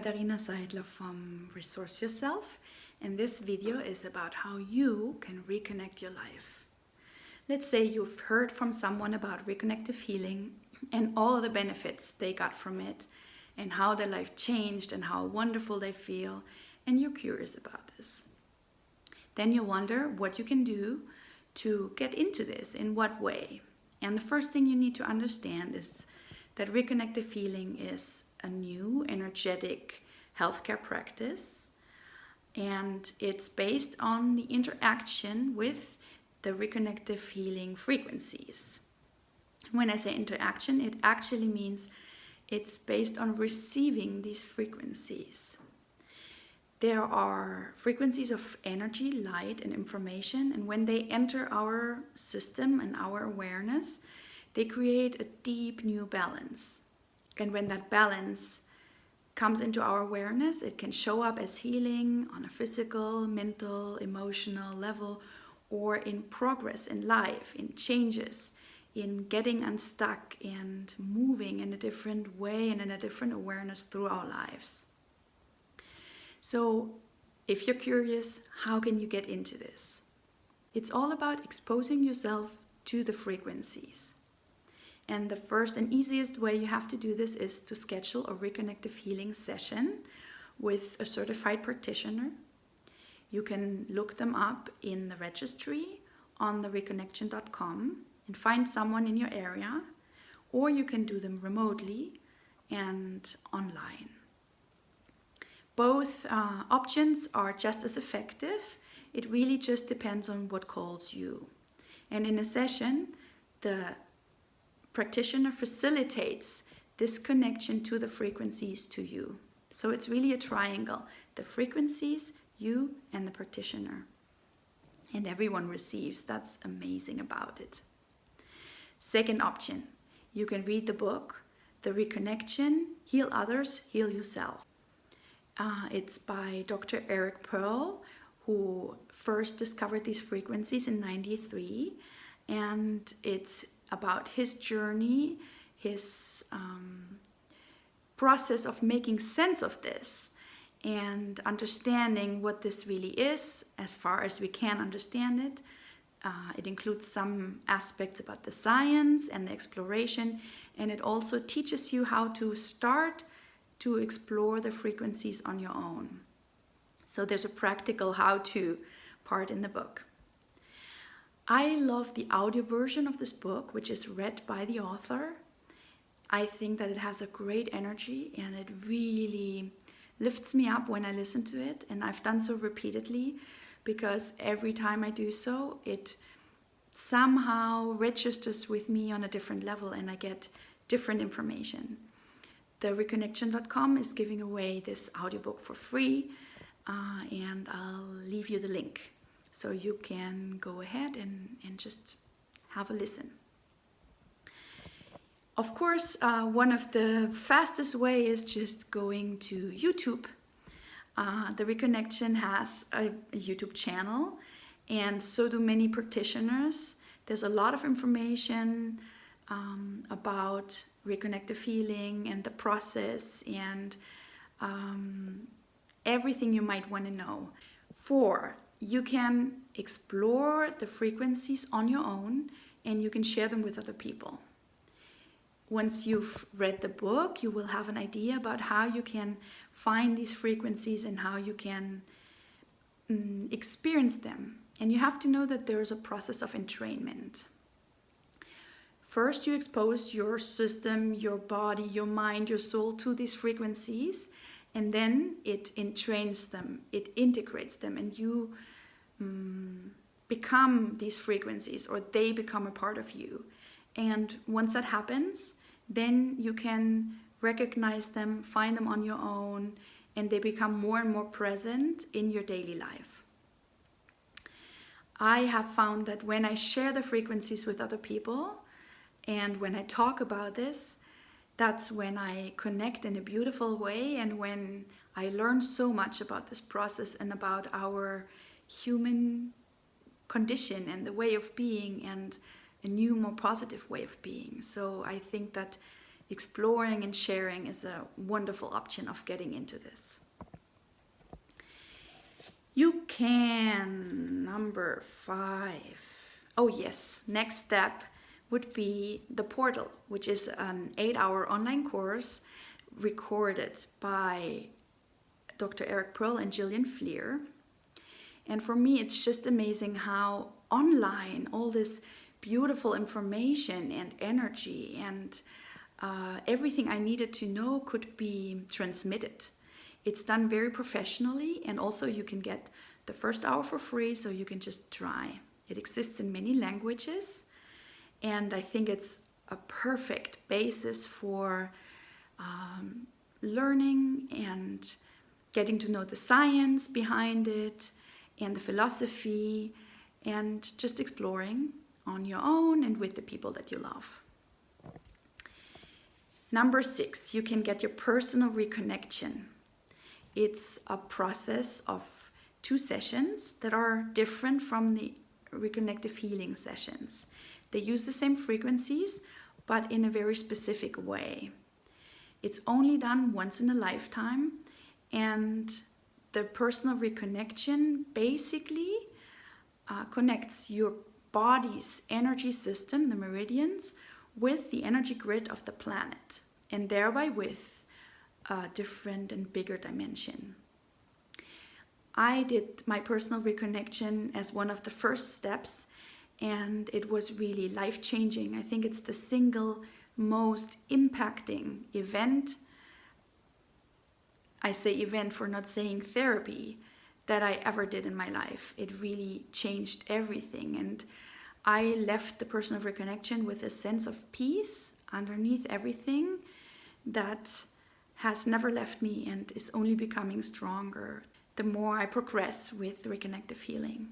Katharina Seidler from Resource Yourself, and this video is about how you can reconnect your life. Let's say you've heard from someone about reconnective healing and all the benefits they got from it and how their life changed and how wonderful they feel, and you're curious about this. Then you wonder what you can do to get into this, in what way. And the first thing you need to understand is that reconnective healing is a new energetic healthcare practice, and it's based on the interaction with the reconnective healing frequencies. When I say interaction, it actually means it's based on receiving these frequencies. There are frequencies of energy, light, and information, and when they enter our system and our awareness, they create a deep new balance. And when that balance comes into our awareness, it can show up as healing on a physical, mental, emotional level, or in progress in life, in changes, in getting unstuck and moving in a different way and in a different awareness through our lives. So if you're curious, how can you get into this? It's all about exposing yourself to the frequencies. And the first and easiest way you have to do this is to schedule a reconnective healing session with a certified practitioner. You can look them up in the registry on the reconnection.com and find someone in your area, or you can do them remotely and online. Both options are just as effective. It really just depends on what calls you. And in a session, the practitioner facilitates this connection to the frequencies to you. So it's really a triangle: the frequencies, you, and the practitioner. And everyone receives. That's amazing about it. Second option, you can read the book, The Reconnection, Heal Others, Heal Yourself. It's by Dr.Eric, who first discovered these frequencies in '93, and it's about his journey, his process of making sense of this and understanding what this really is as far as we can understand it. It includes some aspects about the science and the exploration, and it also teaches you how to start to explore the frequencies on your own. So there's a practical how-to part in the book. I love the audio version of this book, which is read by the author. I think that it has a great energy and it really lifts me up when I listen to it. And I've done so repeatedly because every time I do so, it somehow registers with me on a different level and I get different information. The reconnection.com is giving away this audiobook for free, and I'll leave you the link. So you can go ahead and just have a listen. Of course, one of the fastest way is just going to YouTube. The Reconnection has a YouTube channel, and so do many practitioners. There's a lot of information about reconnective healing and the process and everything you might want to know. You can explore the frequencies on your own and you can share them with other people. Once you've read the book, you will have an idea about how you can find these frequencies and how you can experience them. And you have to know that there is a process of entrainment. First, you expose your system, your body, your mind, your soul to these frequencies, and then it entrains them, it integrates them, and you become these frequencies, or they become a part of you. And once that happens, then you can recognize them, find them on your own, and they become more and more present in your daily life. I have found that when I share the frequencies with other people, and when I talk about this, that's when I connect in a beautiful way, and when I learn so much about this process and about our human condition and the way of being and a new, more positive way of being. So I think that exploring and sharing is a wonderful option of getting into this. You can, number 5. Oh yes, next step would be the portal, which is an 8-hour online course recorded by Dr. Eric and Gillian Fleer. And for me, it's just amazing how online all this beautiful information and energy and everything I needed to know could be transmitted. It's done very professionally, and also you can get the first hour for free, so you can just try. It exists in many languages, and I think it's a perfect basis for learning and getting to know the science behind it and the philosophy, and just exploring on your own and with the people that you love. Number 6, you can get your personal reconnection. It's a process of 2 sessions that are different from the Reconnective Healing sessions. They use the same frequencies, but in a very specific way. It's only done once in a lifetime, and the personal reconnection basically connects your body's energy system, the meridians, with the energy grid of the planet, and thereby with a different and bigger dimension. I did my personal reconnection as one of the first steps, and it was really life-changing. I think it's the single most impacting event, I say event for not saying therapy, that I ever did in my life. It really changed everything, and I left the personal reconnection with a sense of peace underneath everything that has never left me and is only becoming stronger the more I progress with reconnective healing.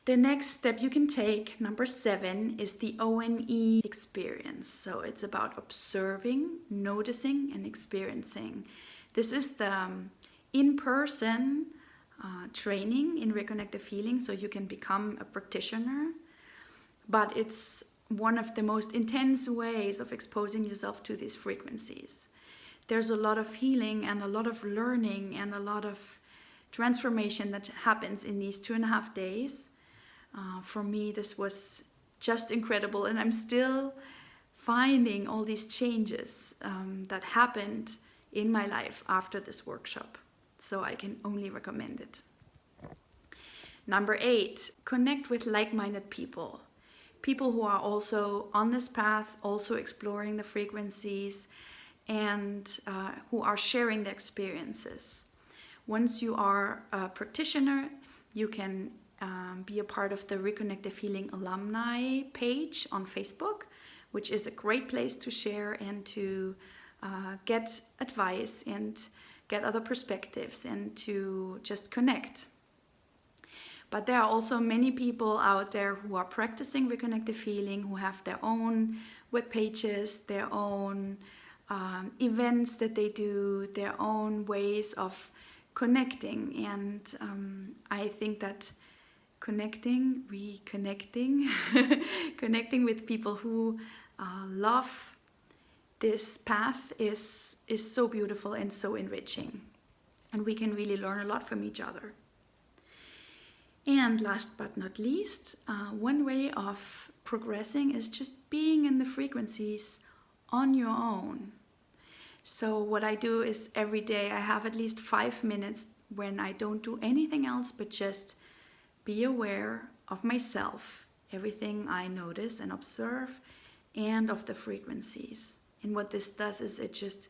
The next step you can take, number 7, is the ONE experience. So it's about observing, noticing, and experiencing. This is the in-person training in reconnective healing, so you can become a practitioner. But it's one of the most intense ways of exposing yourself to these frequencies. There's a lot of healing and a lot of learning and a lot of transformation that happens in these 2.5 days. For me, this was just incredible, and I'm still finding all these changes that happened in my life after this workshop. So I can only recommend it. Number 8, connect with like-minded people. People who are also on this path, also exploring the frequencies, and who are sharing their experiences. Once you are a practitioner, you can be a part of the Reconnective Healing alumni page on Facebook, which is a great place to share and to get advice and get other perspectives and to just connect. But there are also many people out there who are practicing reconnective healing, who have their own web pages, their own events that they do, their own ways of connecting. And I think that reconnecting, connecting with people who love this path is so beautiful and so enriching. And we can really learn a lot from each other. And last but not least, one way of progressing is just being in the frequencies on your own. So what I do is every day I have at least 5 minutes when I don't do anything else but just be aware of myself, everything I notice and observe, and of the frequencies. And what this does is it just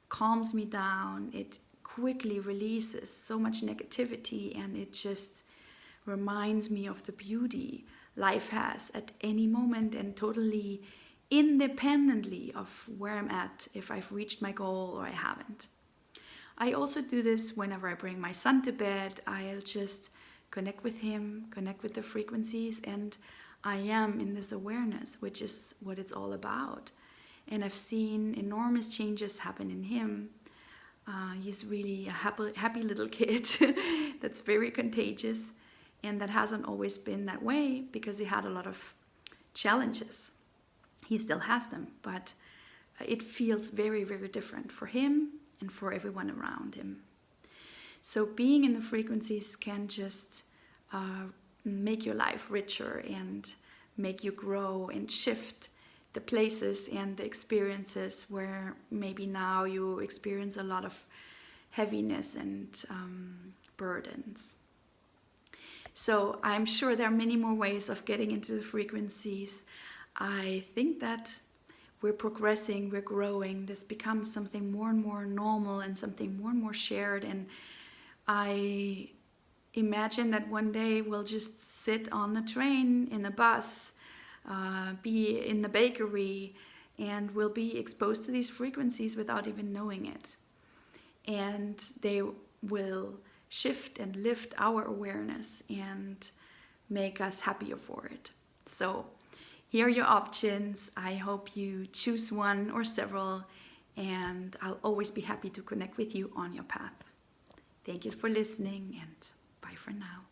calms me down. It quickly releases so much negativity, and it just reminds me of the beauty life has at any moment, and totally independently of where I'm at, if I've reached my goal or I haven't. I also do this whenever I bring my son to bed. I'll just connect with him, connect with the frequencies, and I am in this awareness, which is what it's all about. And I've seen enormous changes happen in him. He's really a happy little kid that's very contagious, and that hasn't always been that way because he had a lot of challenges. He still has them, but it feels very, very different for him and for everyone around him. So being in the frequencies can just make your life richer and make you grow and shift the places and the experiences where maybe now you experience a lot of heaviness and burdens. So I'm sure there are many more ways of getting into the frequencies. I think that we're progressing, we're growing. This becomes something more and more normal and something more and more shared. And I imagine that one day we'll just sit on the train, in a bus, be in the bakery, and we'll be exposed to these frequencies without even knowing it. And they will shift and lift our awareness and make us happier for it. So here are your options. I hope you choose one or several, and I'll always be happy to connect with you on your path. Thank you for listening, and bye for now.